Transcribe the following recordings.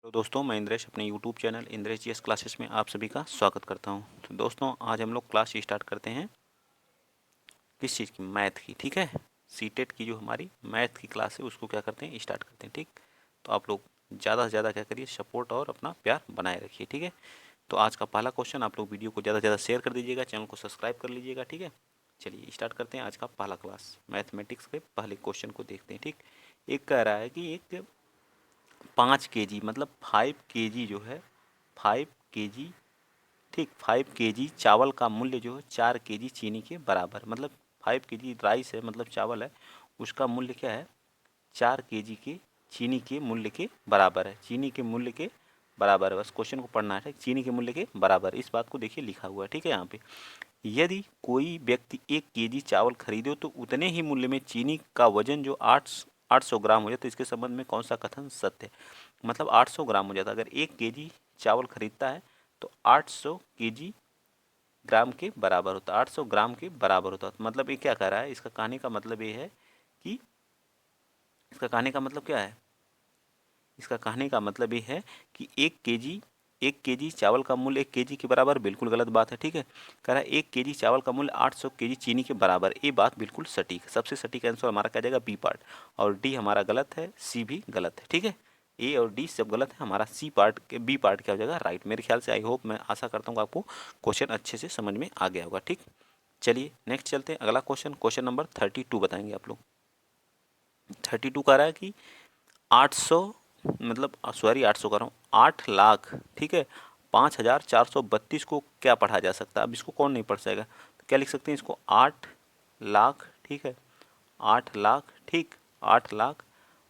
तो दोस्तों मैं इंद्रेश अपने YouTube channel Indresh GS classes में आप सभी का स्वागत करता हूं। तो दोस्तों आज हम लोग क्लास स्टार्ट करते हैं किस चीज़ की, मैथ की। ठीक है, सीटेट की जो हमारी मैथ की क्लास है उसको क्या करते हैं, स्टार्ट करते हैं। ठीक, तो आप लोग ज़्यादा से ज़्यादा क्या करिए, सपोर्ट और अपना प्यार बनाए रखिए। ठीक है, तो आज का पहला क्वेश्चन, आप लोग वीडियो को ज़्यादा से ज़्यादा शेयर कर दीजिएगा, चैनल को सब्सक्राइब कर लीजिएगा। ठीक है, चलिए स्टार्ट करते हैं आज का पहला क्लास। मैथमेटिक्स के पहले क्वेश्चन को देखते हैं। ठीक, एक कह रहा है कि एक 5 kg मतलब 5 kg जो है 5 kg, ठीक 5 kg चावल का मूल्य जो है 4 kg चीनी के बराबर। मतलब 5 kg राइस है, मतलब चावल है, उसका मूल्य क्या है, 4 kg के चीनी के मूल्य के बराबर है। चीनी के मूल्य के बराबर है, बस क्वेश्चन को पढ़ना है। चीनी के मूल्य के बराबर, इस बात को देखिए लिखा हुआ है। ठीक है, यहाँ पे यदि कोई व्यक्ति 1 kg चावल खरीदे तो उतने ही मूल्य में चीनी का वजन जो 800 ग्राम हो जाए, तो इसके संबंध में कौन सा कथन सत्य है। मतलब 800 ग्राम हो जाता है। अगर 1 kg चावल खरीदता है तो 800 kg ग्राम के बराबर होता है, 800 ग्राम के बराबर होता है। मतलब ये क्या कह रहा है, इसका कहने का मतलब ये है कि, इसका कहने का मतलब क्या है, इसका कहने का मतलब ये है कि 1 kg चावल का मूल्य 1 kg के बराबर, बिल्कुल गलत बात है। ठीक है, कह रहा है 1 kg चावल का मूल्य 800 kg चीनी के बराबर। ये बात बिल्कुल सटीक है। सबसे सटीक आंसर हमारा क्या जाएगा, बी पार्ट, और डी हमारा गलत है, सी भी गलत है। ठीक है, ए और डी सब गलत है, हमारा सी पार्ट के बी पार्ट क्या हो जाएगा, राइट। मेरे ख्याल से, आई होप, मैं आशा करता हूँ आपको क्वेश्चन अच्छे से समझ में आ गया होगा। ठीक, चलिए नेक्स्ट चलते हैं। अगला क्वेश्चन, क्वेश्चन नंबर 32 बताएंगे आप लोग। 32 कह रहा है कि 800, मतलब सॉरी 800 कर रहा हूँ, 8 लाख, ठीक है, 5432 को क्या पढ़ा जा सकता है। अब इसको कौन नहीं पढ़ सकेगा, तो क्या लिख सकते हैं इसको, 8 लाख, ठीक है, 8 लाख, ठीक, 8 लाख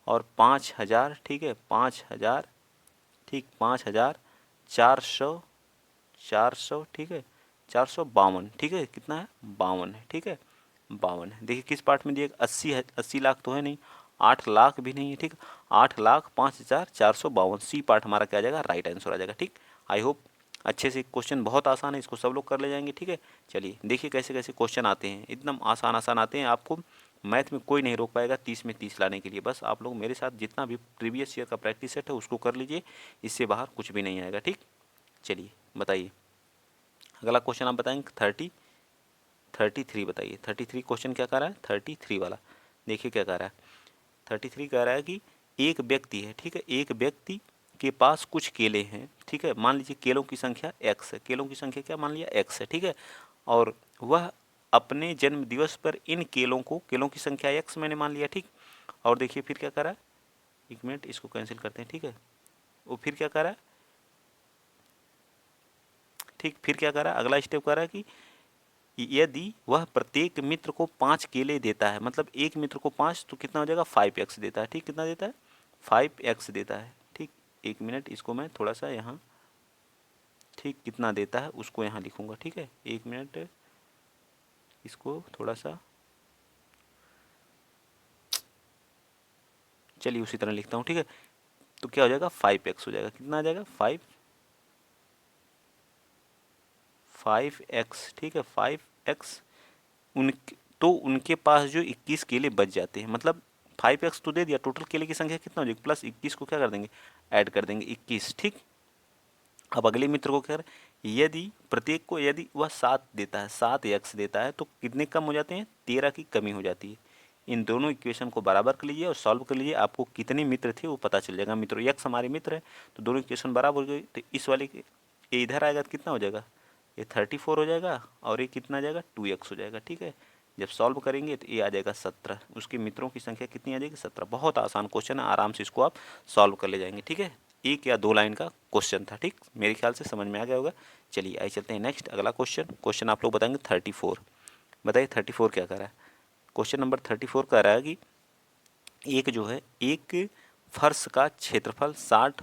और 5000, ठीक है, 5000, ठीक, 5400, 400, ठीक है, 452, ठीक है, कितना है, 52 है। ठीक है, 52 है। देखिए किस पार्ट में दिए, 80 है, 80 लाख तो है नहीं, 8 लाख भी नहीं है। ठीक, 8 लाख 5452, सी पार्ट हमारा क्या आ जाएगा, राइट आंसर आ जाएगा। ठीक, आई होप अच्छे से, क्वेश्चन बहुत आसान है, इसको सब लोग कर ले जाएंगे। ठीक है, चलिए देखिए कैसे कैसे क्वेश्चन आते हैं, एकदम आसान आसान आते हैं। आपको मैथ में कोई नहीं रोक पाएगा 30 में 30 लाने के लिए। बस आप लोग मेरे साथ जितना भी प्रीवियस ईयर का प्रैक्टिस सेट है उसको कर लीजिए, इससे बाहर कुछ भी नहीं आएगा। ठीक, चलिए बताइए अगला क्वेश्चन, आप बताएंगे 33 बताइए। 33 क्वेश्चन क्या कर रहा है, 33 वाला देखिए क्या कर रहा है। 33 कह रहा है कि एक व्यक्ति है, ठीक है, एक व्यक्ति के पास कुछ केले हैं, ठीक है, मान लीजिए केलों की संख्या x है, केलों की संख्या क्या मान लिया, x है। ठीक है, और वह अपने जन्म दिवस पर इन केलों की संख्या x मैंने मान लिया। ठीक, और देखिए फिर क्या कर रहा है, एक मिनट इसको कैंसिल करते हैं। ठीक है, वो फिर क्या कर रहा है, ठीक, फिर क्या कर रहा है, अगला स्टेप कर रहा है कि यदि वह प्रत्येक मित्र को 5 केले देता है, मतलब एक मित्र को 5, तो कितना हो जाएगा, 5x देता है। ठीक, कितना देता है, 5x देता है। ठीक, एक मिनट इसको मैं थोड़ा सा यहाँ, ठीक, कितना देता है उसको यहाँ लिखूंगा। ठीक है, एक मिनट इसको थोड़ा सा, चलिए उसी तरह लिखता हूँ। ठीक है, तो क्या हो जाएगा, 5x हो जाएगा। कितना आ जाएगा, 5x, ठीक है, 5x। तो उनके पास जो 21 केले बच जाते हैं, मतलब 5x तो दे दिया, टोटल केले की संख्या कितना हो जाएगी, प्लस 21 को क्या कर देंगे, ऐड कर देंगे, 21। ठीक, अब अगले मित्र को क्या, यदि प्रत्येक को, यदि वह 7 देता है, 7x देता है, तो कितने कम हो जाते हैं, 13 की कमी हो जाती है। इन दोनों इक्वेशन को बराबर कर लीजिए और सॉल्व कर लीजिए, आपको कितने मित्र थे वो पता चल जाएगा। मित्रों x हमारे मित्र है, तो दोनों इक्वेशन बराबर हो गई, तो इस वाले ये इधर आएगा तो कितना हो जाएगा, ये 34 हो जाएगा, और ये कितना आ जाएगा, 2x हो जाएगा। ठीक है, जब सॉल्व करेंगे तो ये आ जाएगा 17, उसके मित्रों की संख्या कितनी आ जाएगी, 17। बहुत आसान क्वेश्चन है, आराम से इसको आप सॉल्व कर ले जाएंगे। ठीक है, एक या दो लाइन का क्वेश्चन था। ठीक, मेरे ख्याल से समझ में आ गया होगा। चलिए आइए चलते हैं नेक्स्ट, अगला क्वेश्चन। क्वेश्चन आप लोग बताएंगे 34, बताइए 34 क्या कर रहा है। क्वेश्चन नंबर 34 कह रहा है कि एक जो है, एक फर्श का क्षेत्रफल 60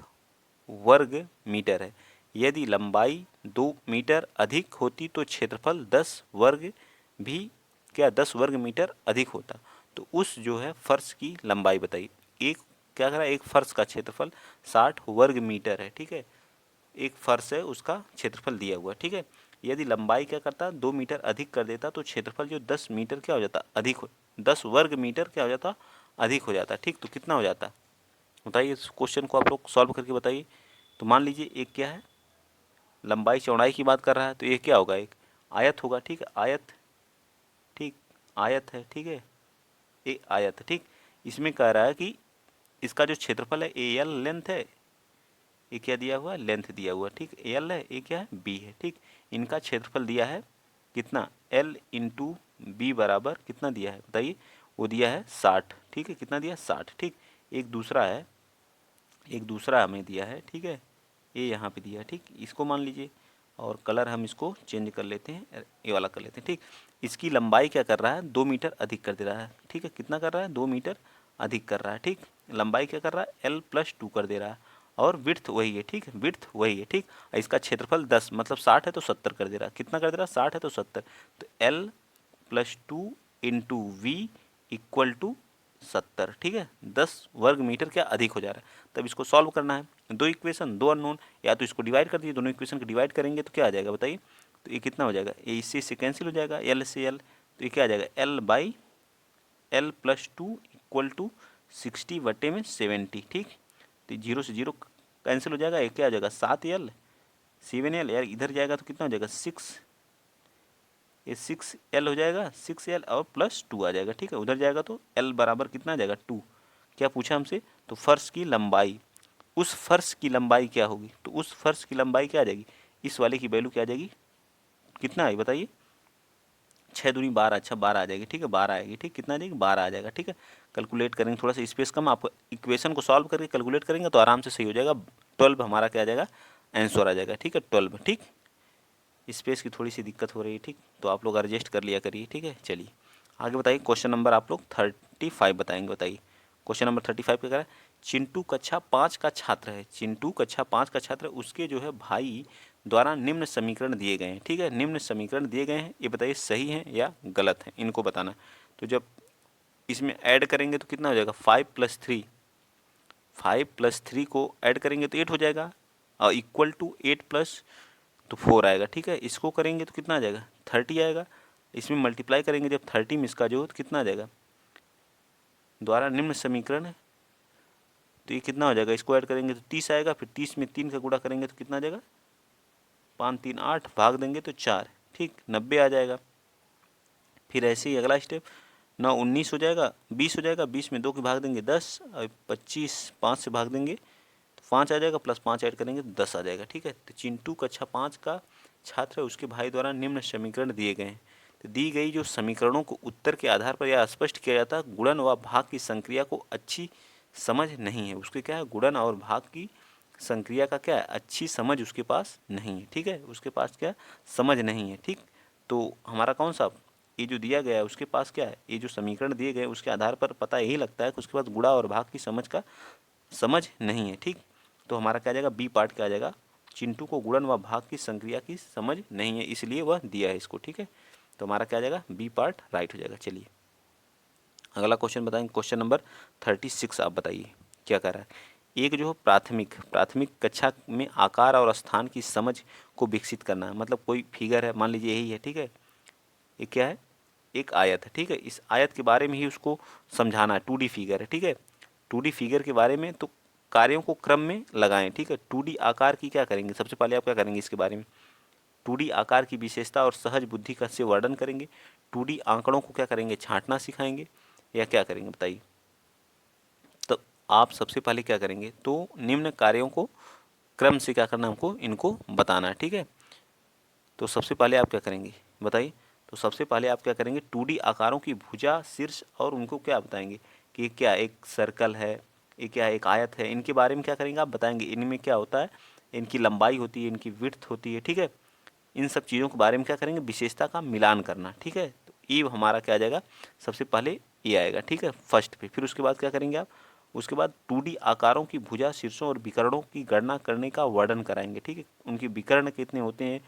वर्ग मीटर है, यदि लंबाई 2 मीटर अधिक होती तो क्षेत्रफल 10 वर्ग भी, क्या 10 वर्ग मीटर अधिक होता, तो उस जो है फर्श की लंबाई बताइए। एक क्या कह रहा है, एक फर्श का क्षेत्रफल 60 वर्ग मीटर है। ठीक है, एक फर्श है उसका क्षेत्रफल दिया हुआ है। ठीक है, यदि लंबाई क्या करता, 2 मीटर अधिक कर देता, तो क्षेत्रफल जो 10 मीटर क्या हो जाता, अधिक हो, 10 वर्ग मीटर क्या हो जाता, अधिक हो जाता। ठीक, तो कितना हो जाता, बताइए इस क्वेश्चन को आप लोग सॉल्व करके बताइए। तो मान लीजिए एक क्या है, लंबाई चौड़ाई की बात कर रहा है, तो ये क्या होगा, एक आयत होगा, ठीक है, आयत, ठीक, आयत है, ठीक है, एक आयत है, ठीक। इसमें कह रहा है कि इसका जो क्षेत्रफल है ए एल लेंथ है, ये क्या दिया हुआ है, लेंथ दिया हुआ है, ठीक, एल है, ये क्या है, बी है, ठीक। इनका क्षेत्रफल दिया है कितना, एल इंटू बी बराबर कितना दिया है बताइए, वो दिया है 60, ठीक है, कितना दिया, 60, ठीक। एक दूसरा है, एक दूसरा हमें दिया है, ठीक है, ये यहाँ पे दिया है, ठीक। इसको मान लीजिए और कलर हम इसको चेंज कर लेते हैं, ये वाला कर लेते हैं, ठीक। इसकी लंबाई क्या कर रहा है, 2 मीटर अधिक कर दे रहा है, ठीक है, कितना कर रहा है, 2 मीटर अधिक कर रहा है, ठीक। लंबाई क्या कर रहा है, l+2 कर दे रहा है, और विड्थ वही है, ठीक, विड्थ वही है, ठीक। इसका क्षेत्रफल 10 मतलब 60 है तो 70 कर दे रहा है, कितना कर दे रहा है, 60 है तो 70, तो l+2 into we equal to 70, ठीक है, 10 वर्ग मीटर क्या अधिक हो जा रहा है। तब इसको सॉल्व करना है, दो इक्वेशन, दो अननोन, या तो इसको डिवाइड कर दिए, दोनों इक्वेशन को डिवाइड करेंगे तो क्या आ जाएगा बताइए, तो ये कितना हो जाएगा, ये इससे कैंसिल हो जाएगा, एल से एल, तो ये क्या आ जाएगा, l/l+2 इक्वल टू 60/70, ठीक। तो 0 से 0 कैंसिल हो जाएगा, ये क्या आ जाएगा, 7l 7l, यार इधर जाएगा तो कितना हो जाएगा, 6, ये 6l हो जाएगा, 6l और +2 आ जाएगा, ठीक है। उधर जाएगा तो l बराबर कितना आ जाएगा, 2। क्या पूछा हमसे, तो फर्श की लंबाई, उस फर्श की लंबाई क्या होगी, तो उस फर्श की लंबाई क्या आ जाएगी, इस वाले की वैल्यू क्या आ जाएगी, कितना आई बताइए, 6 दूनी 12, अच्छा 12 आ जाएगी, ठीक है, 12 आएगी, ठीक, कितना आ जाएगी, 12 आ जाएगा, ठीक है। कैलकुलेट करेंगे, थोड़ा सा स्पेस कम, आपको इक्वेशन को सॉल्व करके कैलकुलेट करेंगे तो आराम से सही हो जाएगा, 12 हमारा क्या आ जाएगा, आंसर आ जाएगा, ठीक है, 12, ठीक। स्पेस की थोड़ी सी दिक्कत हो रही है, ठीक, तो आप लोग एडजस्ट कर लिया करिए, ठीक है। चलिए आगे बताइए, क्वेश्चन नंबर आप लोग 35 बताएंगे, बताइए क्वेश्चन नंबर 35 क्या कह रहा है, चिंटू कक्षा 5 का छात्र है, चिंटू कक्षा 5 का छात्र है, उसके जो है भाई द्वारा निम्न समीकरण दिए गए हैं, ठीक है, निम्न समीकरण दिए गए हैं, ये बताइए सही है या गलत है, इनको बताना। तो जब इसमें ऐड करेंगे तो कितना हो जाएगा, 5+3 को ऐड करेंगे तो 8 हो जाएगा, और इक्वल टू 8 प्लस तो 4 आएगा, ठीक है। इसको करेंगे तो कितना आ जाएगा, 30 आएगा। इसमें मल्टीप्लाई करेंगे जब 30 में इसका जो तो कितना आ जाएगा, द्वारा निम्न समीकरण है, तो ये कितना हो जाएगा, इसको ऐड करेंगे तो 30 आएगा, फिर 30 में 3 का गुणा करेंगे तो कितना आ जाएगा, 5 3 8, भाग देंगे तो 4, ठीक, 90 आ जाएगा। फिर ऐसे ही अगला स्टेप, 9 19 हो जाएगा, 20 हो जाएगा, 20 में 2 के भाग देंगे 10, और 25 5 से भाग देंगे तो 5 आ जाएगा, प्लस 5 ऐड करेंगे तो 10 आ जाएगा, ठीक है। तो चिंटू कक्षा 5 का छात्र है, उसके भाई द्वारा निम्न समीकरण दिए गए हैं। तो दी गई जो समीकरणों को उत्तर के आधार पर यह स्पष्ट किया जाता है, गुणन व भाग की संक्रिया को अच्छी समझ नहीं है, उसके क्या है, गुणन और भाग की संक्रिया का क्या है, अच्छी समझ उसके पास नहीं है, ठीक है, उसके पास क्या समझ नहीं है, ठीक। तो हमारा कौन सा, ये जो दिया गया है उसके पास क्या है, ये जो समीकरण दिए गए उसके आधार पर पता यही लगता है कि उसके पास गुणा और भाग की समझ नहीं है, ठीक। तो हमारा क्या आ जाएगा, बी पार्ट क्या आ जाएगा, चिंटू को गुणन व भाग की संक्रिया की समझ नहीं है, इसलिए वह दिया है इसको, ठीक है। तो हमारा क्या आ जाएगा, बी पार्ट राइट हो जाएगा। चलिए अगला क्वेश्चन बताएंगे, क्वेश्चन नंबर 36 आप बताइए क्या कह रहा है। एक जो प्राथमिक कक्षा में आकार और स्थान की समझ को विकसित करना है, मतलब कोई फिगर है, मान लीजिए यही है, ठीक है, ये क्या है, एक आयत है, ठीक है, इस आयत के बारे में ही उसको समझाना है, 2D फिगर है, ठीक है, 2D फिगर के बारे में, तो कार्यों को क्रम में लगाएं, ठीक है। 2D आकार की क्या करेंगे, सबसे पहले आप क्या करेंगे इसके बारे में, 2D आकार की विशेषता और सहज बुद्धि का से वर्णन करेंगे, 2D आंकड़ों को क्या करेंगे, छांटना सिखाएंगे, या क्या करेंगे बताइए। तो आप सबसे पहले क्या करेंगे, तो निम्न कार्यों को क्रम से क्या करना, हमको इनको बताना है, ठीक है। तो सबसे पहले आप क्या करेंगे बताइए, तो सबसे पहले आप क्या करेंगे, 2D आकारों की भुजा, शीर्ष और उनको क्या बताएंगे कि क्या एक सर्कल है, ये क्या एक आयत है, इनके बारे में क्या करेंगे आप बताएंगे, इनमें क्या होता है, इनकी लंबाई होती है, इनकी विड्थ होती है, ठीक है। इन सब चीज़ों के बारे में क्या करेंगे, विशेषता का मिलान करना, ठीक है। तो ये हमारा क्या आ जाएगा, सबसे पहले ये आएगा, ठीक है, फर्स्ट पे। फिर उसके बाद क्या करेंगे आप, उसके बाद 2D आकारों की भुजा, शीर्षों और विकर्णों की गणना करने का वर्णन कराएंगे, ठीक है, उनके विकर्ण कितने होते हैं,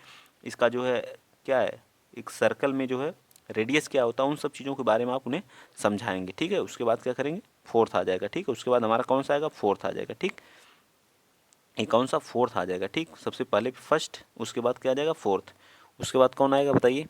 इसका जो है क्या है, एक सर्कल में जो है रेडियस क्या होता है, उन सब चीज़ों के बारे में आप उन्हें समझाएंगे, ठीक है। उसके बाद क्या करेंगे, फोर्थ आ जाएगा, ठीक है, उसके बाद हमारा कौन सा आएगा, फोर्थ आ जाएगा, ठीक, ये कौन सा, फोर्थ आ जाएगा, ठीक। सबसे पहले फर्स्ट, उसके बाद क्या आ जाएगा, फोर्थ, उसके बाद कौन आएगा बताइए,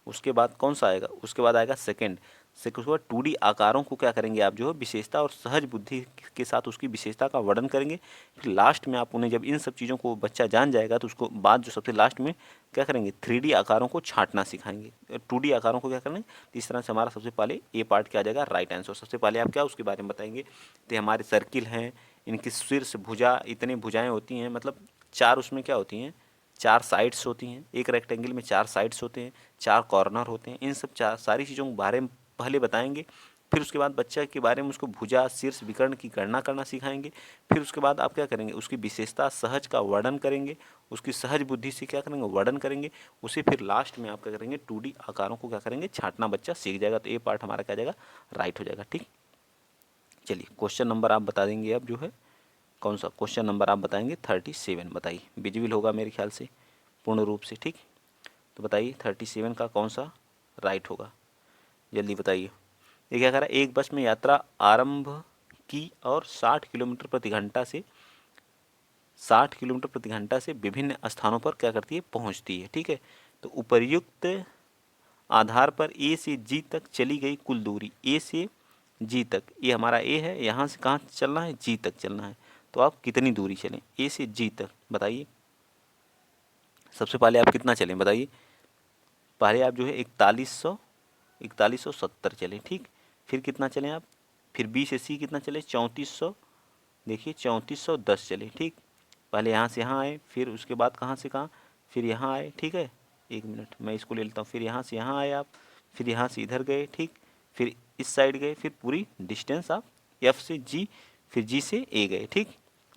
उसके बाद कौन सा आएगा, उसके बाद आएगा सेकंड, उसके बाद 2D आकारों को क्या करेंगे आप जो है विशेषता और सहज बुद्धि के साथ उसकी विशेषता का वर्णन करेंगे। फिर लास्ट में आप उन्हें जब इन सब चीज़ों को बच्चा जान जाएगा तो उसको बाद जो सबसे लास्ट में क्या करेंगे 3D आकारों को छांटना सिखाएंगे, 2D आकारों को क्या करेंगे। तो इस तरह से हमारा सबसे पहले ए पार्ट क्या आ जाएगा राइट आंसर। सबसे पहले आप क्या उसके बारे में बताएंगे, तो हमारे सर्किल हैं, इनकी शीर्ष भुजा, इतनी भुजाएँ होती हैं, मतलब 4 उसमें क्या होती हैं, 4 साइड्स होती हैं, एक रेक्टेंगल में 4 साइड्स होते हैं, 4 कॉर्नर होते हैं। इन सब सारी चीज़ों के बारे में पहले बताएंगे। फिर उसके बाद बच्चा के बारे में उसको भुजा शीर्ष विकर्ण की गणना करना सिखाएंगे। फिर उसके बाद आप क्या करेंगे उसकी विशेषता सहज का वर्णन करेंगे, उसकी सहज बुद्धि से क्या करेंगे वर्णन करेंगे। उसे फिर लास्ट में आप क्या करेंगे 2D आकारों को क्या करेंगे छांटना बच्चा सीख जाएगा। तो ये पार्ट हमारा क्या जाएगा राइट हो जाएगा। ठीक, चलिए क्वेश्चन नंबर आप बता देंगे अब जो है कौन सा क्वेश्चन नंबर आप बताएंगे 37। बताइए, विजुअल होगा मेरे ख्याल से पूर्ण रूप से। ठीक, तो बताइए 37 का कौन सा राइट होगा, जल्दी बताइए। ये क्या करा, एक बस में यात्रा आरंभ की और 60 किलोमीटर प्रति घंटा से 60 किलोमीटर प्रति घंटा से विभिन्न स्थानों पर क्या करती है पहुंचती है। ठीक है, तो उपर्युक्त आधार पर ए से जी तक चली गई कुल दूरी, ए से जी तक, ये हमारा ए है, यहाँ से कहाँ चलना है जी तक चलना है। तो आप कितनी दूरी चलें ए से जी तक बताइए। सबसे पहले आप कितना चलें बताइए। पहले आप जो है 4170 चलें। ठीक, फिर कितना चलें आप, फिर बी से सी कितना चले 3400, देखिए 3410 चले। ठीक, पहले यहाँ से यहाँ आए, फिर उसके बाद कहाँ से कहाँ, फिर यहाँ आए। ठीक है, एक मिनट मैं इसको ले लेता हूँ। फिर यहाँ से यहाँ आए आप, फिर यहाँ से इधर गए। ठीक, फिर इस साइड गए, फिर पूरी डिस्टेंस आप एफ से जी, फिर जी से ए गए। ठीक,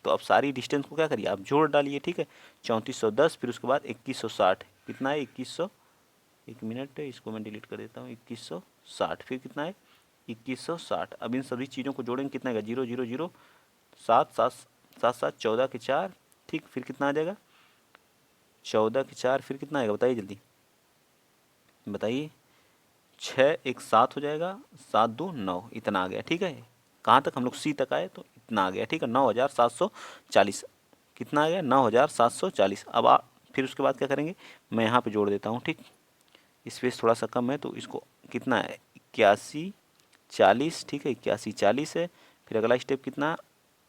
तो अब सारी डिस्टेंस को क्या करिए आप जोड़ डालिए। ठीक है, 3410 फिर उसके बाद 2160 कितना है 2100, एक मिनट इसको मैं डिलीट कर देता हूँ, 2160 फिर कितना है 2160। अब इन सभी चीज़ों को जोड़ेंगे कितना आएगा 000 7 7 7 7 14 के 4। ठीक, फिर कितना आ जाएगा 14 के 4, फिर कितना आएगा बताइए जल्दी बताइए। 6 1 7 हो जाएगा, 7 2 9, इतना आ गया। ठीक है, कहाँ तक हम लोग सी तक आए तो इतना आ गया। ठीक है, 9740 कितना आ गया 9740। अब आप फिर उसके बाद क्या करेंगे, मैं यहाँ पे जोड़ देता हूँ। ठीक, स्पेस थोड़ा सा कम है तो इसको कितना है 8140। ठीक है, 8140 है। फिर अगला स्टेप कितना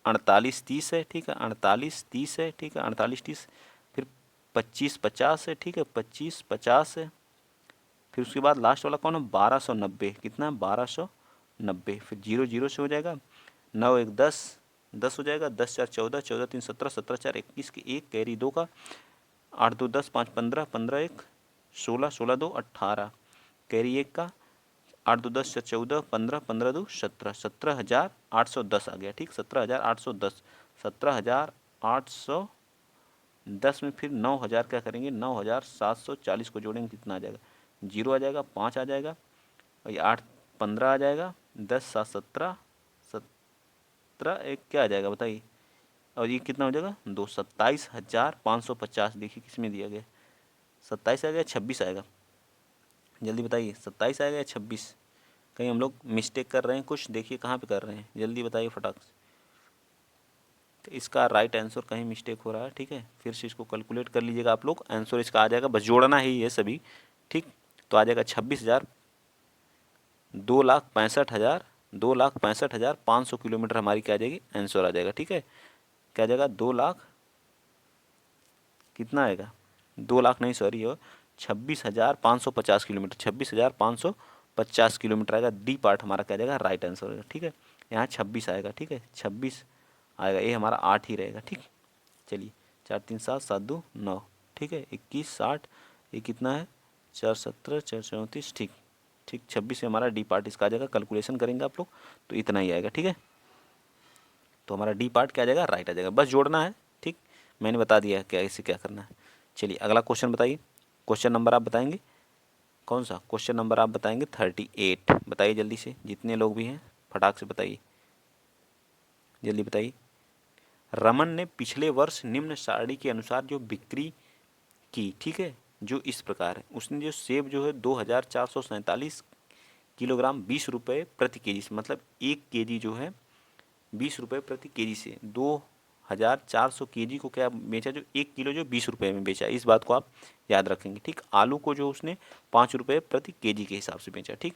4830 है। ठीक है, 4830 है। ठीक है, 4830 फिर 2550 है। ठीक है, 2550 है। फिर उसके बाद लास्ट वाला कौन है 1290, कितना 1290। फिर 00 से हो जाएगा 9 1 10 10 हो जाएगा, 10 4 14 14 3 17 17 4 21 के 1 कैरी 2 का 8 2 10 5 15 15 1 16 16 2 18 कैरी 1 का 8 2 10 14 15 15 2 17 17,810 आ गया। ठीक, 17,810 17,810 में फिर 9,000 क्या करेंगे 9,740 को जोड़ेंगे कितना आ जाएगा 0 आ जाएगा, 5 आ जाएगा और ये 8 15 आ जाएगा, 10 7 17 17 एक क्या आ जाएगा बताइए। और ये कितना हो जाएगा 2 27,550। देखिए किस में दिया गया 27 आएगा 26 आएगा, जल्दी बताइए 27 आएगा या 26। कहीं हम लोग मिस्टेक कर रहे हैं कुछ, देखिए कहाँ पे कर रहे हैं जल्दी बताइए फटाक से। तो इसका राइट आंसर कहीं मिस्टेक हो रहा है। ठीक है, फिर से इसको कैलकुलेट कर लीजिएगा आप लोग, आंसर इसका आ जाएगा, बस जोड़ना ही है सभी। ठीक, तो आ जाएगा 26,000 2,65,500 किलोमीटर हमारी क्या आ जाएगी आंसर आ जाएगा। ठीक है, क्या आ जाएगा 2 लाख कितना आएगा 2 लाख नहीं सॉरी हो 26,550 किलोमीटर, 26,550 किलोमीटर आएगा। डी पार्ट हमारा क्या जाएगा राइट आंसर होगा। ठीक है, यहाँ 26 आएगा। ठीक है, 26 आएगा, ये हमारा 8 ही रहेगा। ठीक, चलिए 4 3 7 7 2 9। ठीक है, 21 60 ये कितना है 4 17 4 34। ठीक ठीक 26 से हमारा डी पार्ट इसका आ जाएगा। कैलकुलेशन करेंगे आप लोग तो इतना ही आएगा। ठीक है, तो हमारा डी पार्ट क्या आ जाएगा राइट आ जाएगा, बस जोड़ना है। ठीक, मैंने बता दिया क्या इसे क्या करना है। चलिए अगला क्वेश्चन बताइए, क्वेश्चन नंबर आप बताएंगे कौन सा, क्वेश्चन नंबर आप बताएंगे 38। बताइए जल्दी से, जितने लोग भी हैं फटाक से बताइए, जल्दी बताइए। रमन ने पिछले वर्ष निम्न सारणी के अनुसार जो बिक्री की, ठीक है, जो इस प्रकार है। उसने जो सेब जो है 2,447 किलोग्राम 20 रुपये प्रति केजी से, मतलब 1 केजी जो है 20 रुपये प्रति केजी से 2,400 केजी को क्या बेचा, जो 1 किलो जो 20 रुपये में बेचा। इस बात को आप याद रखेंगे। ठीक, आलू को जो उसने 5 रुपये प्रति केजी के हिसाब से बेचा। ठीक,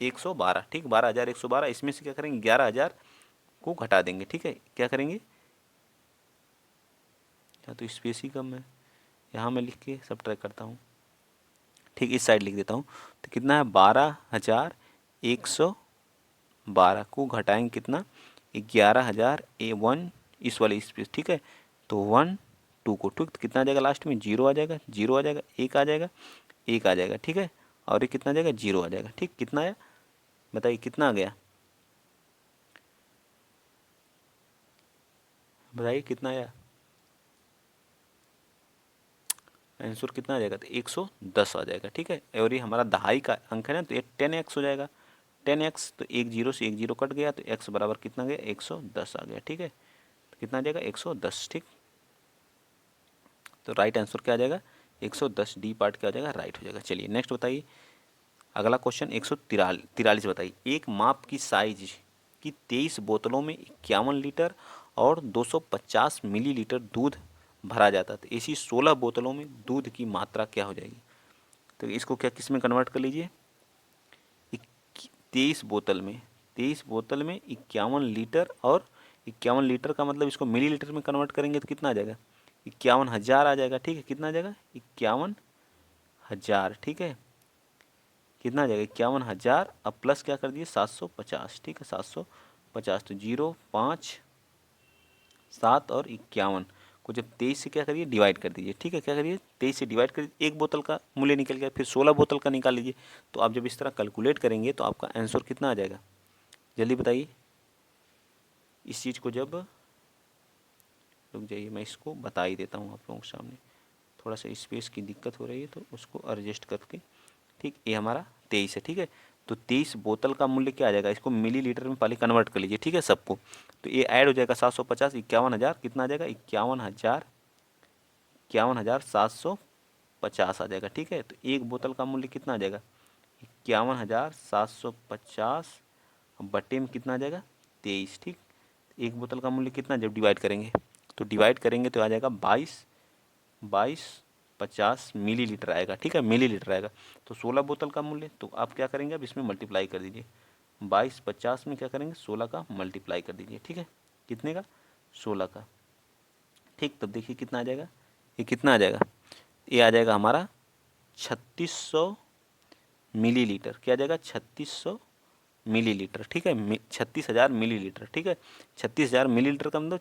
112, ठीक, 12,112। इसमें से क्या करेंगे, 11,000 को घटा देंगे, ठीक है। क्या करेंगे, या तो स्पेस ही कम है, यहाँ मैं लिख के सब ट्रैक करता हूँ, ठीक, इस साइड लिख देता हूँ। तो कितना है, 12,112 को घटाएंगे कितना, 11,000 A1, इस वाले स्पेस, ठीक है। तो 1 2 को, ठीक, तो कितना आ जाएगा, लास्ट में 0 आ जाएगा, 0 आ जाएगा, 1 आ जाएगा, 1 आ जाएगा, ठीक है। और ये कितना आ जाएगा, 0 आ जाएगा, ठीक। कितना आया बताइए, कितना आ गया, बताइए कितना आया आंसर, कितना आ जाएगा, तो 110 आ जाएगा, ठीक है। और ये हमारा दहाई का अंक है ना, तो ये 10x हो जाएगा, 10x, तो एक जीरो से एक जीरो कट गया, तो x बराबर कितना गया, 110 आ गया, ठीक है। तो कितना आ जाएगा, 110, ठीक। तो राइट आंसर क्या आ जाएगा, 110, डी पार्ट क्या हो जाएगा, राइट हो जाएगा। चलिए नेक्स्ट बताइए, अगला क्वेश्चन 143 बताइए। एक माप की साइज की 23 बोतलों में 51 लीटर और 250 मिलीलीटर दूध भरा जाता है, तो ऐसी 16 बोतलों में दूध की मात्रा क्या हो जाएगी। तो इसको क्या, किस में कन्वर्ट कर लीजिए, 23 बोतल में 51 लीटर, और 51 लीटर का मतलब इसको मिलीलीटर में कन्वर्ट करेंगे तो कितना आ जाएगा, 51,000 आ जाएगा, ठीक है। कितना आ जाएगा, 51,000, ठीक है। कितना आ जाएगा, 51,000, अब प्लस क्या कर दिए, 750, ठीक है, 750। तो 0 5 7 और 51 को जब 23 से क्या करिए, डिवाइड कर दीजिए, ठीक है। क्या करिए, 23 से डिवाइड कर दीजिए, एक बोतल का मूल्य निकल गया, फिर 16 बोतल का निकाल लीजिए। तो आप जब इस तरह कैलकुलेट करेंगे तो आपका आंसर कितना आ जाएगा, जल्दी बताइए। इस चीज़ को जब, रुक जाइए मैं इसको बता ही देता हूँ आप लोगों के सामने, थोड़ा सा स्पेस की दिक्कत हो रही है तो उसको एडजस्ट करके, ठीक। ये हमारा 23 है, ठीक है। तो 23 बोतल का मूल्य क्या आ जाएगा, इसको मिलीलीटर में पहले कन्वर्ट कर लीजिए, ठीक है, सबको। तो ये ऐड हो जाएगा 750, 51,000, कितना आ जाएगा, 51,750 आ जाएगा, ठीक है। तो एक बोतल का मूल्य कितना आ जाएगा, 51,750 बटे में कितना आ जाएगा, 23, ठीक। एक बोतल का मूल्य कितना, जब डिवाइड करेंगे, तो डिवाइड करेंगे तो आ जाएगा 2250 मिलीलीटर आएगा, ठीक है, मिलीलीटर आएगा। तो 16 बोतल का मूल्य, तो आप क्या करेंगे, अब इसमें मल्टीप्लाई कर दीजिए, 2250 में क्या करेंगे, 16 का मल्टीप्लाई कर दीजिए, ठीक है। कितने का, 16 का, ठीक। तब देखिए कितना आ जाएगा, ये कितना आ जाएगा, ये आ जाएगा हमारा 3600 मिलीलीटर, क्या आ जाएगा, 3600 मिलीलीटर, ठीक है, 36,000 मिलीलीटर, ठीक है। 36,000 मिलीलीटर का मतलब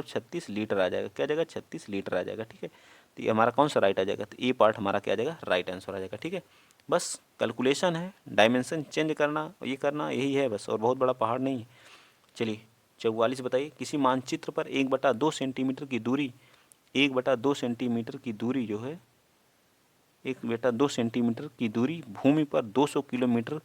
36 लीटर आ जाएगा, क्या आ जाएगा, 36 लीटर आ जाएगा, ठीक है। तो ये हमारा कौन सा राइट आ जाएगा, तो ये पार्ट हमारा क्या आ जाएगा, राइट आंसर आ जाएगा, ठीक है। बस कैलकुलेशन है, डायमेंशन चेंज करना, ये करना, यही है बस, और बहुत बड़ा पहाड़ नहीं है। चलिए 44 बताइए, किसी मानचित्र पर 1/2 सेंटीमीटर की दूरी, 1/2 सेंटीमीटर की दूरी जो है, 1/2 सेंटीमीटर की दूरी भूमि पर 200 किलोमीटर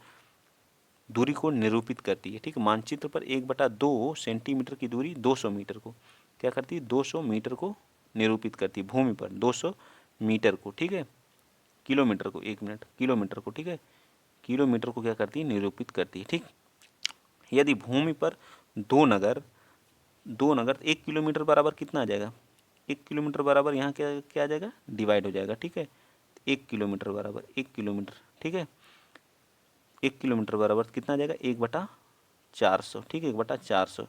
दूरी को निरूपित करती है, ठीक। मानचित्र पर 1/2 सेंटीमीटर की दूरी 200 मीटर को क्या करती है, 200 मीटर को निरूपित करती है, भूमि पर 200 मीटर को, ठीक है। किलोमीटर को, 1 मिनट, किलोमीटर को, ठीक है, किलोमीटर को क्या करती है, निरूपित करती है, ठीक। यदि भूमि पर दो नगर 1 किलोमीटर बराबर कितना आ जाएगा, 1 किलोमीटर बराबर यहाँ क्या क्या आ जाएगा, डिवाइड हो जाएगा, ठीक है। 1 किलोमीटर बराबर 1 किलोमीटर, ठीक है, 1 किलोमीटर बराबर कितना आ जाएगा, 1/400, ठीक है, 1/400।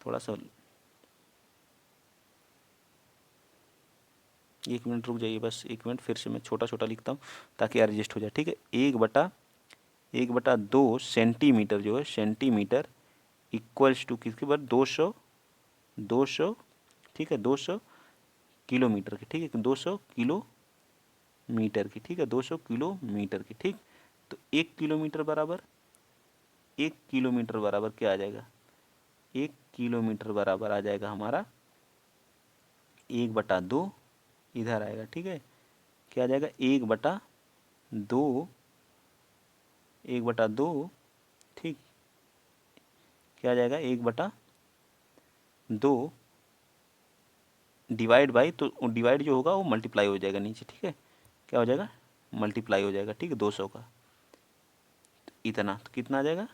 थोड़ा सा 1 मिनट रुक जाइए, बस 1 मिनट, फिर से मैं छोटा छोटा लिखता हूँ ताकि एडजस्ट हो जाए, ठीक है। 1/2 सेंटीमीटर जो है, सेंटीमीटर इक्वल्स टू किसके बाद, 200, ठीक है, 200 किलोमीटर की, ठीक है, 200 किलोमीटर की, ठीक है, 200 किलोमीटर की, ठीक। तो 1 किलोमीटर बराबर क्या आ जाएगा, 1 किलोमीटर बराबर आ जाएगा हमारा 1/2, इधर आएगा, ठीक है। क्या आ जाएगा, 1/2, 1/2, ठीक। क्या आ जाएगा, 1/2 डिवाइड बाई, तो डिवाइड जो होगा वो मल्टीप्लाई हो जाएगा नीचे, ठीक है। क्या हो जाएगा, मल्टीप्लाई हो जाएगा, ठीक है, 200 का, तो इतना, तो कितना आ जाएगा,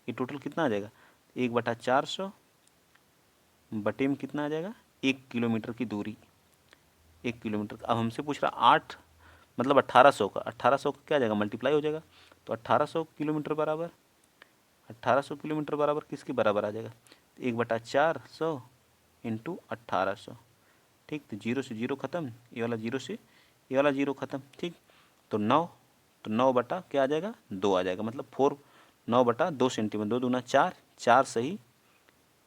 ये टोटल कितना आ जाएगा, 1/400 बटे में कितना आ जाएगा, 1 किलोमीटर की दूरी, 1 किलोमीटर। अब हमसे पूछ रहा 8 मतलब 1800 का, 1800 का क्या आ जाएगा, मल्टीप्लाई हो जाएगा। तो 1800 किलोमीटर बराबर, 1800 किलोमीटर बराबर किसके बराबर आ जाएगा, 1/400 इंटू 1800। ठीक, तो जीरो से जीरो खत्म, ये वाला जीरो से ये वाला जीरो खत्म। ठीक, तो 9, तो 9 बटा क्या आ जाएगा, 2 आ जाएगा, मतलब 9/2 सेंटीमीटर, 2 दूना 4, 4 सही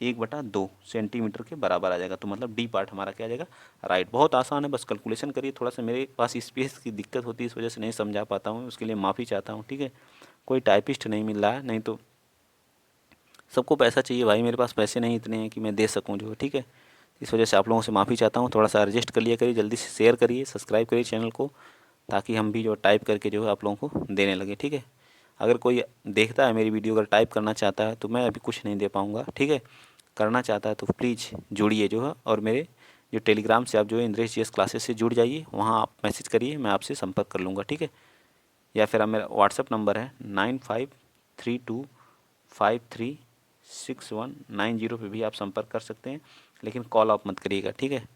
1/2 सेंटीमीटर के बराबर आ जाएगा। तो मतलब डी पार्ट हमारा क्या आ जाएगा, राइट। बहुत आसान है, बस कैलकुलेशन करिए। थोड़ा सा मेरे पास स्पेस की दिक्कत होती है, इस वजह से नहीं समझा पाता हूँ, उसके लिए माफ़ी चाहता हूँ। ठीक है, कोई टाइपिस्ट नहीं मिल रहा है, नहीं तो सबको पैसा चाहिए भाई, मेरे पास पैसे नहीं इतने हैं कि मैं दे सकूँ जो। ठीक है, इस वजह से आप लोगों से माफ़ी चाहता हूँ, थोड़ा सा एडजस्ट कर लिया करिए, जल्दी से शेयर करिए, सब्सक्राइब करिए चैनल को, ताकि हम भी जो टाइप करके जो है आप लोगों को देने लगे। ठीक है, अगर कोई देखता है मेरी वीडियो, अगर टाइप करना चाहता है तो मैं अभी कुछ नहीं दे पाऊँगा। ठीक है, करना चाहता है तो प्लीज़ जुड़िए जो है, और मेरे जो टेलीग्राम से आप जो है इंद्रेश जीएस क्लासेस से जुड़ जाइए, वहाँ आप मैसेज करिए, मैं आपसे संपर्क कर लूँगा। ठीक है, या फिर आप, मेरा व्हाट्सअप नंबर है 9532536190 पे भी आप संपर्क कर सकते हैं, लेकिन कॉल आप मत करिएगा। ठीक है,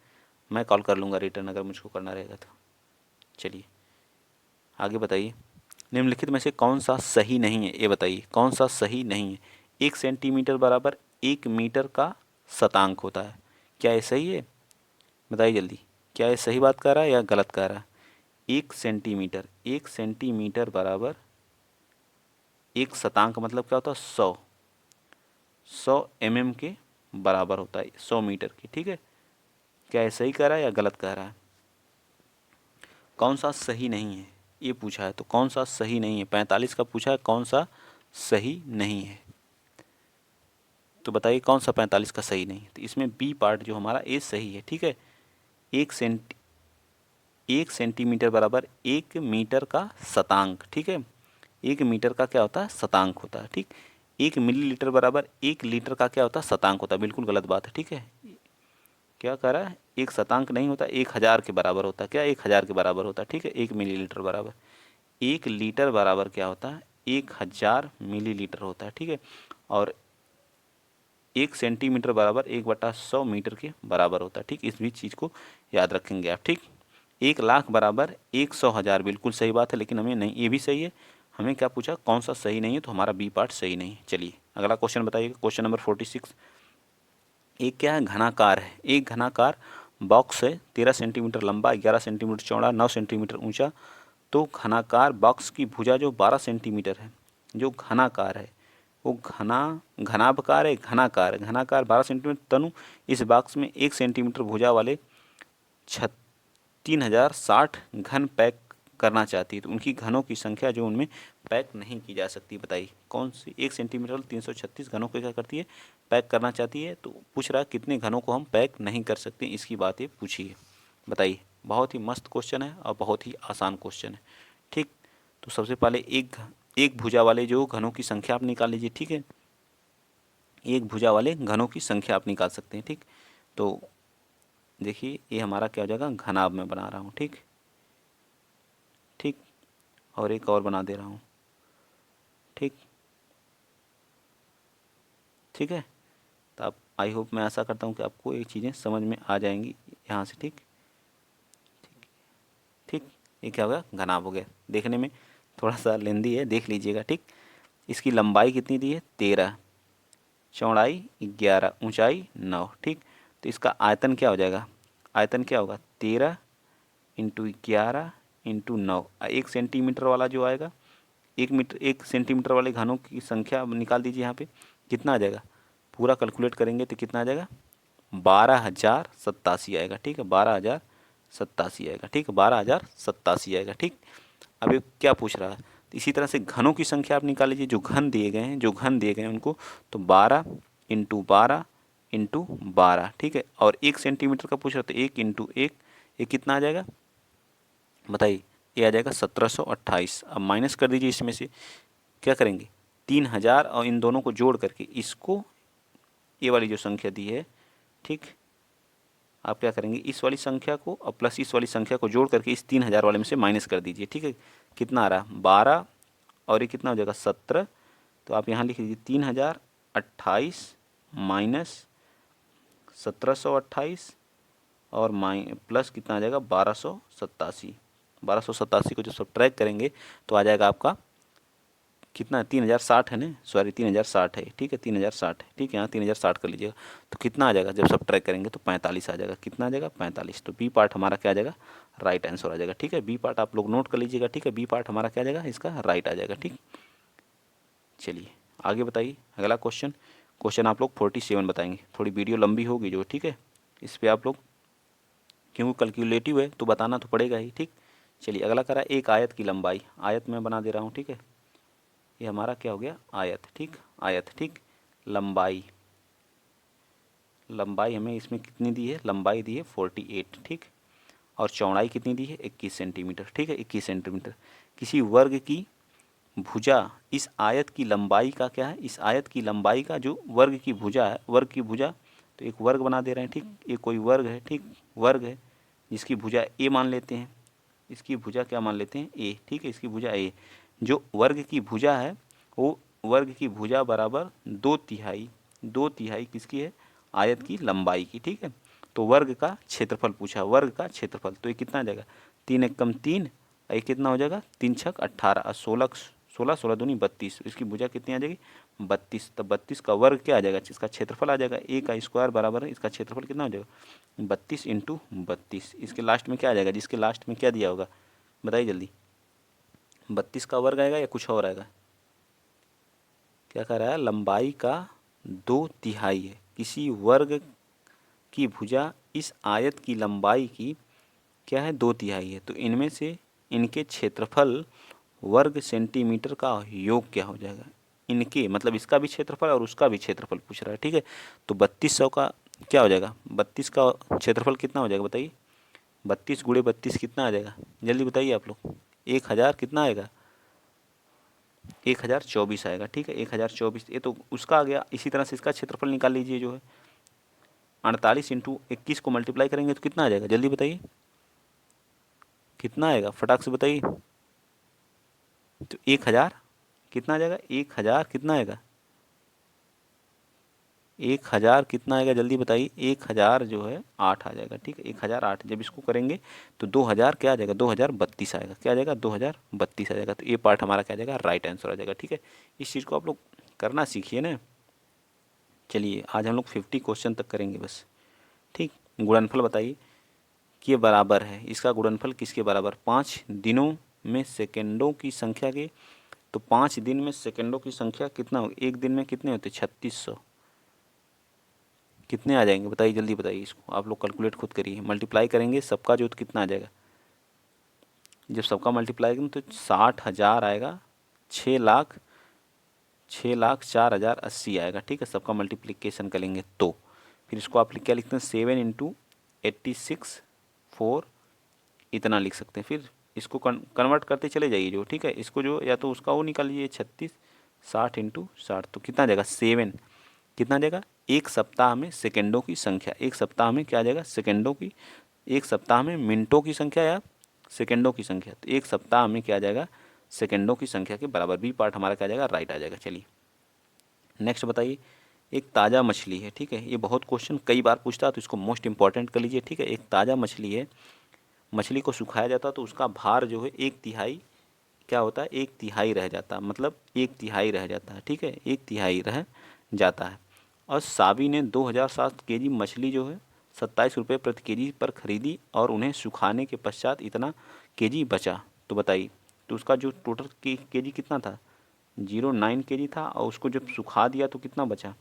मैं कॉल कर लूँगा रिटर्न अगर मुझको करना रहेगा तो। चलिए आगे बताइए, निम्नलिखित में से कौन सा सही नहीं है, ये बताइए कौन सा सही नहीं है। 1 सेंटीमीटर बराबर 1 मीटर का शतांक होता है, क्या ये सही है, बताइए जल्दी, क्या ये सही बात कह रहा है या गलत कह रहा है। 1 सेंटीमीटर बराबर 1 शतांक मतलब क्या होता है, 100 mm के बराबर होता है, 100 मीटर की। ठीक है, क्या ये सही कह रहा है या गलत कह रहा है, कौन सा सही नहीं है ये पूछा है, तो कौन सा सही नहीं है, 45 का पूछा है, कौन सा सही नहीं है, तो बताइए कौन सा 45 का सही नहीं है। तो इसमें बी पार्ट जो हमारा ए सही है। ठीक है, 1 सेंटीमीटर बराबर 1 मीटर का शतांक। ठीक है, 1 मीटर का क्या होता है, शतांक होता है। ठीक, 1 मिलीलीटर बराबर 1 लीटर का क्या होता है, शतांक होता है, बिल्कुल गलत बात है। ठीक है, क्या कह रहा है, 1 शतांक नहीं होता, 1,000 के बराबर होता है, क्या 1,000 के बराबर होता है। ठीक है, 1 मिलीलीटर बराबर 1 लीटर बराबर क्या होता है, 1,000 मिलीलीटर होता है। ठीक है, और 1 सेंटीमीटर बराबर 1/100 मीटर के बराबर होता है। ठीक, इस भी चीज़ को याद रखेंगे आप। ठीक, 1 लाख बराबर 100,000, बिल्कुल सही बात है, लेकिन हमें नहीं, ये भी सही है, हमें क्या पूछा, कौन सा सही नहीं है, तो हमारा बी पार्ट सही नहीं है। चलिए अगला क्वेश्चन बताइएगा, क्वेश्चन नंबर 46। एक क्या है, घनाकार है, एक घनाकार बॉक्स है, 13 सेंटीमीटर लंबा, 11 सेंटीमीटर चौड़ा, 9 सेंटीमीटर ऊंचा। तो घनाकार बॉक्स की भुजा जो 12 सेंटीमीटर है, जो घनाकार है वो घनाभकार है, घनाकार 12 सेंटीमीटर तनु इस बॉक्स में 1 सेंटीमीटर भुजा वाले 3060 घन पैक करना चाहती है, तो उनकी घनों की संख्या जो उनमें पैक नहीं की जा सकती, बताइए कौन सी 1 सेंटीमीटर 336 घनों को क्या करती है, पैक करना चाहती है। तो पूछ रहा है कितने घनों को हम पैक नहीं कर सकते, इसकी बात ये पूछी है, बताइए। बहुत ही मस्त क्वेश्चन है और बहुत ही आसान क्वेश्चन है। ठीक, तो सबसे पहले एक भुजा वाले जो घनों की संख्या आप निकाल लीजिए। ठीक है, एक भुजा वाले घनों की संख्या आप निकाल सकते हैं। ठीक, तो देखिए ये हमारा क्या हो जाएगा, घनाभ में बना रहा हूँ। ठीक ठीक, और एक और बना दे रहा हूँ। ठीक ठीक है, तो आप, आई होप, मैं ऐसा करता हूँ कि आपको ये चीज़ें समझ में आ जाएंगी यहाँ से। ठीक ठीक, ये क्या हो गया, घनाभ हो गया, देखने में थोड़ा सा लेंदी है, देख लीजिएगा। ठीक, इसकी लंबाई कितनी दी है, 13, चौड़ाई 11, ऊंचाई 9। ठीक, तो इसका आयतन क्या हो जाएगा, आयतन क्या होगा, 13 इंटू 11 इंटू 9। 1 सेंटीमीटर वाला जो आएगा, 1 मीटर 1 सेंटीमीटर वाले घनों की संख्या निकाल दीजिए यहाँ पे, कितना आ जाएगा, पूरा कैलकुलेट करेंगे तो कितना आ जाएगा, 12,087 आएगा। ठीक है, 12,087 आएगा। ठीक है, 12,087 आएगा। ठीक, अब ये क्या पूछ रहा है, तो इसी तरह से घनों की संख्या आप निकाल लीजिए, जो घन दिए गए हैं, जो घन दिए गए हैं उनको, तो 12 इंटू 12 इंटू 12। ठीक है, और 1 सेंटीमीटर का पूछ रहा था, 1 इंटू 1, ये कितना आ जाएगा, बताइए, ये आ जाएगा 1728। अब माइनस कर दीजिए, इसमें से क्या करेंगे, 3,000 और इन दोनों को जोड़ करके इसको, ये वाली जो संख्या दी है, ठीक, आप क्या करेंगे, इस वाली संख्या को और प्लस इस वाली संख्या को जोड़ करके इस 3,000 वाले में से माइनस कर दीजिए। ठीक है, कितना आ रहा है, 12, और ये कितना हो जाएगा, 17। तो आप यहाँ लिख लीजिए 3,028 माइनस 1728 और प्लस कितना आ जाएगा, 1287। 1287 को जो सब्ट्रैक्ट करेंगे तो आ जाएगा आपका कितना, 3060 है ना, सॉरी 3060 है, ठीक है 3060 है, ठीक है, यहाँ 3060 कर लीजिएगा। तो कितना आ जाएगा जब सब ट्रैक करेंगे तो 45 आ जाएगा। कितना आ जाएगा, 45। तो बी पार्ट हमारा क्या आ जाएगा, राइट आंसर आ जाएगा। ठीक है, बी पार्ट आप लोग नोट कर लीजिएगा। ठीक है, बी पार्ट हमारा क्या आ जाएगा, इसका राइट आ जाएगा। ठीक, चलिए आगे बताइए अगला क्वेश्चन। क्वेश्चन आप लोग 47 बताएंगे, थोड़ी वीडियो लंबी होगी जो, ठीक है, इस पर आप लोग क्योंकि कैलकुलेटिव है तो बताना तो पड़ेगा ही। ठीक, चलिए अगला करा, एक आयत की लंबाई, आयत में बना दे रहा हूँ। ठीक है, ये हमारा क्या हो गया, आयत। ठीक, आयत। ठीक, लंबाई, लंबाई हमें इसमें कितनी दी है, लंबाई दी है 48। ठीक, और चौड़ाई कितनी दी है, 21 सेंटीमीटर। ठीक है, 21 सेंटीमीटर। किसी वर्ग की भुजा, इस आयत की लंबाई का क्या है, इस आयत की लंबाई का जो वर्ग की भुजा है, वर्ग की भुजा, तो एक वर्ग बना दे रहे हैं। ठीक, ये कोई वर्ग है, ठीक, वर्ग है जिसकी भुजा ए मान लेते हैं, इसकी भुजा क्या मान लेते हैं, ए। ठीक है, इसकी भुजा ए, जो वर्ग की भुजा है वो वर्ग की भुजा बराबर 2/3, 2/3 किसकी है, आयत की लंबाई की। ठीक है, तो वर्ग का क्षेत्रफल पूछा, वर्ग का क्षेत्रफल, तो ये कितना आ जाएगा, 3 एकम 3, ये कितना हो जाएगा, 3 छक 18, 16, 16 16 दूनी 32, इसकी भुजा कितनी आ जाएगी, 32। तो 32 का वर्ग क्या आ जाएगा, इसका क्षेत्रफल आ जाएगा, ए का स्क्वायर बराबर है इसका क्षेत्रफल कितना हो जाएगा, 32 इंटू 32। इसके लास्ट में क्या आ जाएगा, जिसके लास्ट में क्या दिया होगा बताइए जल्दी, 32 का वर्ग आएगा या कुछ और आएगा, क्या कह रहा है, लंबाई का 2/3 है, किसी वर्ग की भुजा इस आयत की लंबाई की क्या है, 2/3 है, तो इनमें से इनके क्षेत्रफल वर्ग सेंटीमीटर का योग क्या हो जाएगा, इनके मतलब इसका भी क्षेत्रफल और उसका भी क्षेत्रफल पूछ रहा है। ठीक है, तो 3200 का क्या हो जाएगा, 32 का क्षेत्रफल कितना हो जाएगा बताइए, 32 गुणे 32 कितना आ जाएगा, जल्दी बताइए आप लोग, 1000 कितना आएगा, 1024 आएगा। ठीक है, 1024, ये तो उसका आ गया। इसी तरह से इसका क्षेत्रफल निकाल लीजिए, जो है 48 इंटू 21 को मल्टीप्लाई करेंगे तो कितना आ जाएगा, जल्दी बताइए कितना आएगा, फटाक से बताइए। तो 1000 कितना आ जाएगा, 1000 कितना आएगा, 1000 कितना आएगा जल्दी बताइए, 1000 जो है 8 आ जाएगा। ठीक है, 1008, जब इसको करेंगे तो 2000 क्या आ जाएगा, 2032 आएगा, क्या आ जाएगा, 2032 आ जाएगा। तो ये पार्ट हमारा क्या आ जाएगा, राइट आंसर आ जाएगा। ठीक है, इस चीज़ को आप लोग करना सीखिए ना। चलिए आज हम लोग 50 क्वेश्चन तक करेंगे बस। ठीक, गुणनफल बताइए कि ये बराबर है, इसका गुणनफल किसके बराबर, 5 दिनों में सेकेंडों की संख्या के, तो 5 दिन में सेकेंडों की संख्या कितना हो, एक दिन में कितने होते, 3600, कितने आ जाएंगे बताइए, जल्दी बताइए, इसको आप लोग कैलकुलेट खुद करिए, मल्टीप्लाई करेंगे सबका जो, तो कितना आ जाएगा, जब सबका मल्टीप्लाई करेंगे तो 60,000 आएगा, 6,04,080 आएगा। ठीक है, सबका मल्टीप्लिकेशन करेंगे तो फिर इसको आप क्या लिखते हैं, 7 इंटू 86 4 इतना लिख सकते हैं। फिर इसको कन्वर्ट करते चले जाइए जो, ठीक है, इसको जो या तो उसका वो निकाल लीजिए 36 60 इंटू 60, तो कितना आ जाएगा 7, कितना आ जाएगा, एक सप्ताह में सेकेंडों की संख्या, एक सप्ताह में क्या आ जाएगा, सेकेंडों की, एक सप्ताह में मिनटों की संख्या या सेकेंडों की संख्या, तो एक सप्ताह में क्या आ जाएगा, सेकेंडों की संख्या के बराबर। बी पार्ट हमारा क्या आ जाएगा, राइट आ जाएगा। चलिए नेक्स्ट बताइए, एक ताज़ा मछली है। ठीक है, ये बहुत क्वेश्चन कई बार पूछता है तो इसको मोस्ट इंपॉर्टेंट कर लीजिए। ठीक है, एक ताज़ा मछली है, मछली को सुखाया जाता है तो उसका भार जो है 1/3 क्या होता है, 1/3 रह जाता है, मतलब 1/3 रह जाता है। ठीक है, 1/3 रह जाता है। और साबी ने 2007 केजी मछली जो है 27 रुपये प्रति केजी पर खरीदी और उन्हें सुखाने के पश्चात इतना केजी बचा, तो बताइए, तो उसका जो टोटल केजी कितना था, 09 केजी था, और उसको जब सुखा दिया तो कितना बचा,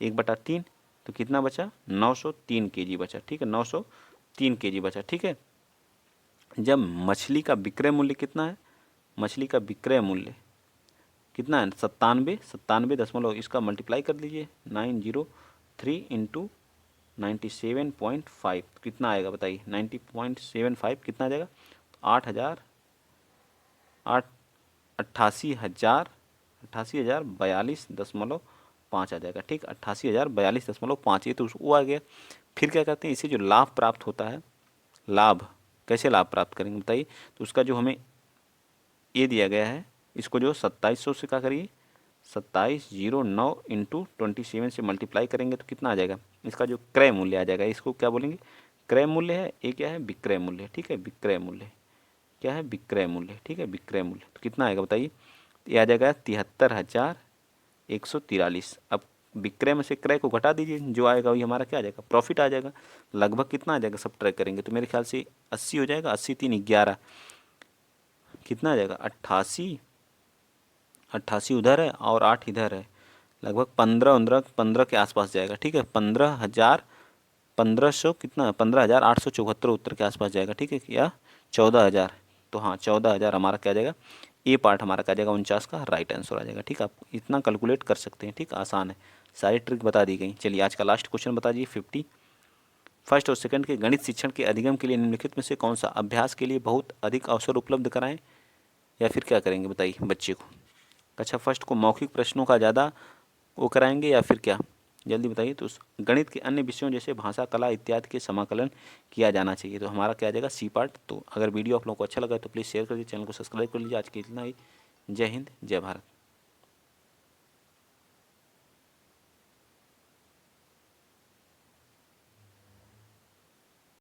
1/3, तो कितना बचा, 903 केजी बचा। ठीक है, 903 केजी बचा। ठीक है, जब मछली का विक्रय मूल्य कितना है, मछली का विक्रय मूल्य कितना है, 97 इसका मल्टीप्लाई कर लीजिए, 903 इंटू 97.5 कितना आएगा बताइए, 90.75 कितना आ जाएगा, 8,000 8 88,000 88,042.5 आ जाएगा। ठीक, 88,042.5, ये तो वो आ गया। फिर क्या करते हैं, इसे जो लाभ प्राप्त होता है, लाभ कैसे लाभ प्राप्त करेंगे बताइए, तो उसका जो हमें ये दिया गया है, इसको जो 2700 से क्या करिए, 2709 इंटू 27 से मल्टीप्लाई करेंगे तो कितना आ जाएगा, इसका जो क्रय मूल्य आ जाएगा, इसको क्या बोलेंगे, क्रय मूल्य है, ये क्या है, विक्रय मूल्य। ठीक है, विक्रय मूल्य, क्या है, विक्रय मूल्य। ठीक है, विक्रय मूल्य तो कितना आएगा बताइए, ये आ जाएगा 73,143। अब विक्रय में से क्रय को घटा दीजिए, जो आएगा वही हमारा क्या आ जाएगा, प्रॉफिट आ जाएगा। लगभग कितना आ जाएगा, सब ट्रैक करेंगे तो मेरे ख्याल से 80 हो जाएगा। 80 3 11, कितना आ जाएगा 88। 88 उधर है और 8 इधर है, लगभग 15 के आसपास जाएगा। ठीक है, 15,000, 1500 कितना, 15,874 उत्तर के आसपास जाएगा। ठीक है, या 14,000, तो हाँ 14,000 हमारा क्या जाएगा, ए पार्ट हमारा क्या जाएगा, 49 का राइट आंसर आ जाएगा। ठीक है, आप इतना कैलकुलेट कर सकते हैं। ठीक, आसान है, सारी ट्रिक बता दी गई। चलिए आज का लास्ट क्वेश्चन बता दीजिए। 51 और सेकंड के गणित शिक्षण के अधिगम के लिए निम्नलिखित में से कौन सा अभ्यास के लिए बहुत अधिक अवसर उपलब्ध कराएं, या फिर क्या करेंगे बताइए बच्चे को। कक्षा फर्स्ट को मौखिक प्रश्नों का ज़्यादा वो कराएंगे या फिर क्या, जल्दी बताइए। तो गणित के अन्य विषयों जैसे भाषा, कला इत्यादि के समाकलन किया जाना चाहिए, तो हमारा क्या आ जाएगा, सी पार्ट। तो अगर वीडियो आप लोगों को अच्छा लगा तो प्लीज़ शेयर कर दीजिए, चैनल को सब्सक्राइब कर लीजिए। आज के इतना ही। जय हिंद, जय भारत।